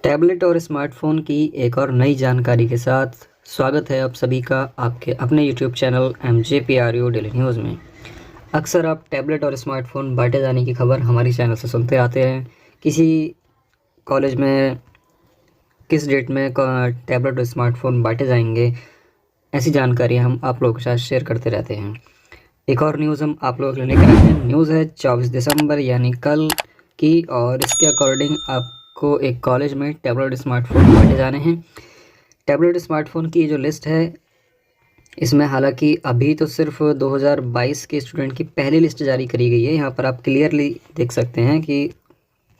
Tablet और smartphone की एक और नई जानकारी के साथ स्वागत है आप सभी का आपके अपने YouTube channel MJPRU daily news में। अक्सर आप टैबलेट और स्मार्टफ़ोन बांटे जाने की खबर हमारी चैनल से सुनते आते हैं। किसी कॉलेज में किस डेट में टैबलेट और स्मार्टफ़ोन बांटे जाएंगे, ऐसी जानकारी हम आप लोगों के साथ शेयर करते रहते हैं। एक और न्यूज़ हम आप लोगों के लिए लेकर आए हैं। न्यूज़ है 24 दिसंबर यानी कल की, और इसके अकॉर्डिंग आपको एक कॉलेज में टैबलेट स्मार्टफ़ोन बांटे जाने हैं। टैबलेट स्मार्टफ़ोन की जो लिस्ट है, इसमें हालांकि अभी तो सिर्फ 2022 के स्टूडेंट की पहली लिस्ट जारी करी गई है। यहाँ पर आप क्लियरली देख सकते हैं कि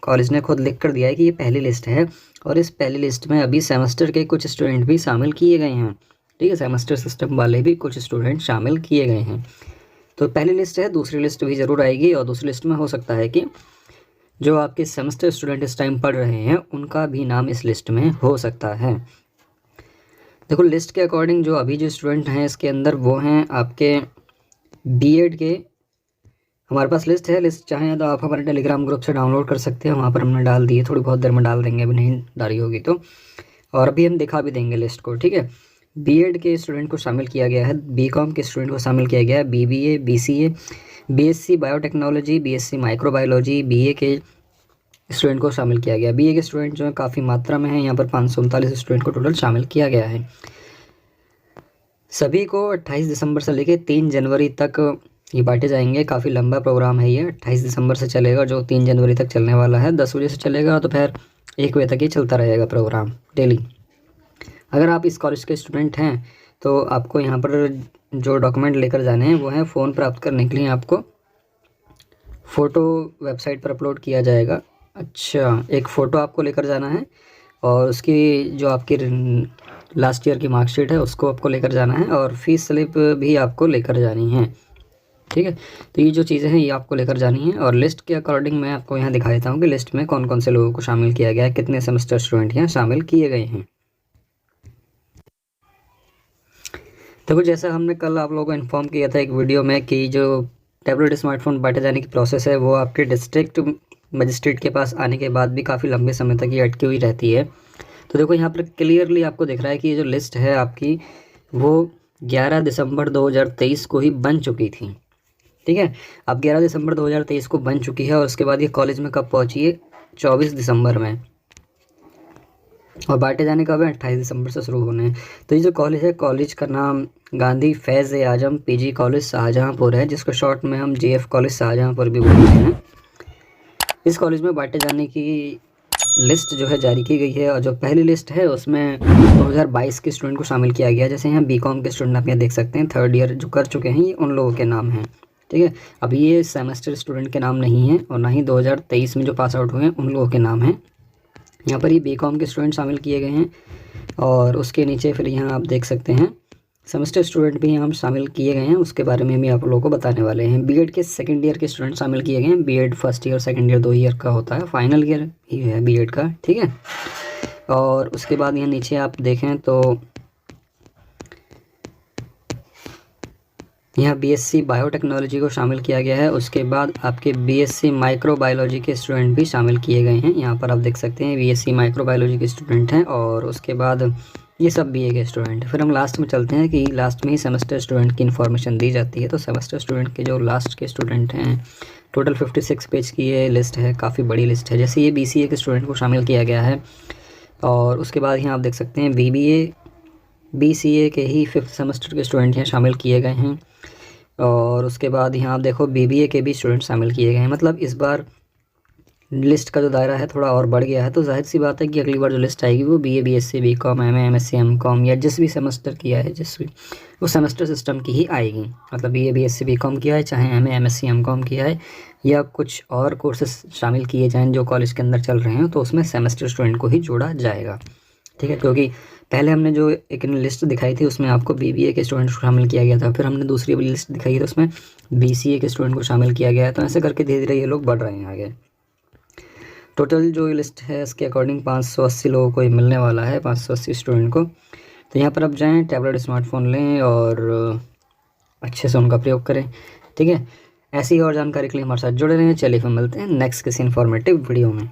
कॉलेज ने खुद लिख कर दिया है कि ये पहली लिस्ट है, और इस पहली लिस्ट में अभी सेमेस्टर के कुछ स्टूडेंट भी शामिल किए गए हैं। ठीक है, सेमेस्टर सिस्टम वाले भी कुछ स्टूडेंट शामिल किए गए हैं। तो पहली लिस्ट है, दूसरी लिस्ट भी ज़रूर आएगी, और दूसरी लिस्ट में हो सकता है कि जो आपके सेमेस्टर स्टूडेंट इस टाइम पढ़ रहे हैं उनका भी नाम इस लिस्ट में हो सकता है। देखो, लिस्ट के अकॉर्डिंग जो अभी जो स्टूडेंट हैं इसके अंदर वो हैं आपके बीएड के। हमारे पास लिस्ट है, लिस्ट चाहें तो आप हमारे टेलीग्राम ग्रुप से डाउनलोड कर सकते हैं, वहाँ पर हमने डाल दी है। थोड़ी बहुत देर में डाल देंगे, अभी नहीं डाली होगी तो, और अभी हम दिखा भी देंगे लिस्ट को। ठीक है, बीएड के स्टूडेंट को शामिल किया गया है, बीकॉम के स्टूडेंट को शामिल किया गया है, BBA, BCA, BSc biotechnology, BSc microbiology, BA के स्टूडेंट को शामिल किया गया। बीए के स्टूडेंट जो है काफ़ी मात्रा में है, यहाँ पर 539 स्टूडेंट को टोटल शामिल किया गया है। सभी को 28 दिसंबर से लेकर 3 जनवरी तक ये बांटे जाएंगे। काफ़ी लंबा प्रोग्राम है ये, 28 दिसंबर से चलेगा, जो 3 जनवरी तक चलने वाला है। 10 बजे से चलेगा तो फिर 1 बजे तक ये चलता रहेगा प्रोग्राम डेली। अगर आप इस कॉलेज के स्टूडेंट हैं तो आपको यहाँ पर जो डॉक्यूमेंट लेकर जाने हैं वो है, फ़ोन प्राप्त करने के लिए आपको फ़ोटो वेबसाइट पर अपलोड किया जाएगा। अच्छा, एक फ़ोटो आपको लेकर जाना है, और उसकी जो आपकी लास्ट ईयर की मार्कशीट है उसको आपको लेकर जाना है, और फीस स्लिप भी आपको लेकर जानी है। ठीक है, तो ये जो चीज़ें हैं ये आपको लेकर जानी है। और लिस्ट के अकॉर्डिंग मैं आपको यहाँ दिखा देता हूँ कि लिस्ट में कौन कौन से लोगों को शामिल किया गया है, कितने सेमेस्टर स्टूडेंट यहाँ शामिल किए गए हैं। देखो, जैसा हमने कल आप लोगों को इन्फॉर्म किया था एक वीडियो में कि जो टैबलेट स्मार्टफोन बांटे जाने की प्रोसेस है वो आपके डिस्ट्रिक्ट मजिस्ट्रेट के पास आने के बाद भी काफ़ी लंबे समय तक ये अटकी हुई रहती है। तो देखो, यहाँ पर क्लियरली आपको दिख रहा है कि ये जो लिस्ट है आपकी वो 11 दिसंबर 2023 को ही बन चुकी थी। ठीक है, अब 11 दिसंबर 2023 को बन चुकी है, और उसके बाद ये कॉलेज में कब पहुँची है? 24 दिसंबर में, और बांटे जाने कब है? 28 दिसंबर से शुरू होने हैं। तो ये जो कॉलेज है, कॉलेज का नाम गांधी फैज़ आजम पीजी कॉलेज शाहजहाँपुर है, जिसको शॉर्ट में हम JF कॉलेज शाहजहाँपुर भी बोलते हैं। इस कॉलेज में बांटे जाने की लिस्ट जो है जारी की गई है, और जो पहली लिस्ट है उसमें 2022 के स्टूडेंट को शामिल किया गया। जैसे यहाँ बीकॉम के स्टूडेंट आप यहाँ देख सकते हैं, 3rd ईयर जो कर चुके हैं, ये उन लोगों के नाम हैं। ठीक है, अब ये सेमेस्टर स्टूडेंट के नाम नहीं हैं, और ना ही 2023 में जो पास आउट हुए हैं उन लोगों के नाम हैं। यहाँ पर ये बीकॉम के स्टूडेंट शामिल किए गए हैं, और उसके नीचे फिर यहाँ आप देख सकते हैं सेमेस्टर स्टूडेंट भी यहाँ शामिल किए गए हैं, उसके बारे में भी आप लोगों को बताने वाले हैं। बीएड के 2nd ईयर के स्टूडेंट शामिल किए गए हैं। BEd 1st year 2nd year 2 year का होता है, फाइनल ईयर ही है बीएड का। ठीक है, और उसके बाद यहाँ नीचे आप देखें तो यहाँ बीएससी बायोटेक्नोलॉजी को शामिल किया गया है। उसके बाद आपके बीएससी माइक्रोबायोलॉजी के स्टूडेंट भी शामिल किए गए हैं। यहाँ पर आप देख सकते हैं बीएससी माइक्रोबायोलॉजी के स्टूडेंट हैं, और उसके बाद ये सब बीए के स्टूडेंट हैं। फिर हम लास्ट में चलते हैं कि लास्ट में ही सेमेस्टर स्टूडेंट की इन्फॉर्मेशन दी जाती है। तो सेमेस्टर स्टूडेंट के जो लास्ट के स्टूडेंट हैं, टोटल 56 पेज की ये लिस्ट है, काफ़ी बड़ी लिस्ट है। जैसे ये BCA के स्टूडेंट को शामिल किया गया है, और उसके बाद यहाँ आप देख सकते हैं BBA BCA के ही 5th सेमेस्टर के स्टूडेंट यहाँ शामिल किए गए हैं, और उसके बाद यहाँ आप देखो BBA के भी स्टूडेंट शामिल किए गए हैं। मतलब इस बार लिस्ट का जो दायरा है थोड़ा और बढ़ गया है। तो जाहिर सी बात है कि अगली बार जो लिस्ट आएगी वो BA BSc BCom MA MSc MCom या जिस भी सेमेस्टर किया है, जिस भी वो सेमेस्टर सिस्टम की ही आएगी। मतलब BA BSc BCom किया है, चाहे MA MSc MCom किया है, या कुछ और कोर्सेस शामिल किए जाएँ जो कॉलेज के अंदर चल रहे हैं, तो उसमें सेमेस्टर स्टूडेंट को ही जोड़ा जाएगा। ठीक है, क्योंकि पहले हमने जो एक लिस्ट दिखाई थी उसमें आपको BBA के स्टूडेंट को शामिल किया गया था, फिर हमने दूसरी वाली लिस्ट दिखाई है तो उसमें BCA के स्टूडेंट को शामिल किया गया है। तो ऐसे करके धीरे धीरे ये लोग बढ़ रहे हैं आगे। टोटल जो लिस्ट है इसके अकॉर्डिंग 580 लोगों को ये मिलने वाला है, 580 स्टूडेंट को। तो यहाँ पर आप जाएँ, टैबलेट स्मार्टफोन लें और अच्छे से उनका प्रयोग करें। ठीक है, ऐसी और जानकारी के लिए हमारे साथ जुड़े रहें। चलिए फिर मिलते हैं नेक्स्ट किसी इन्फॉर्मेटिव वीडियो में।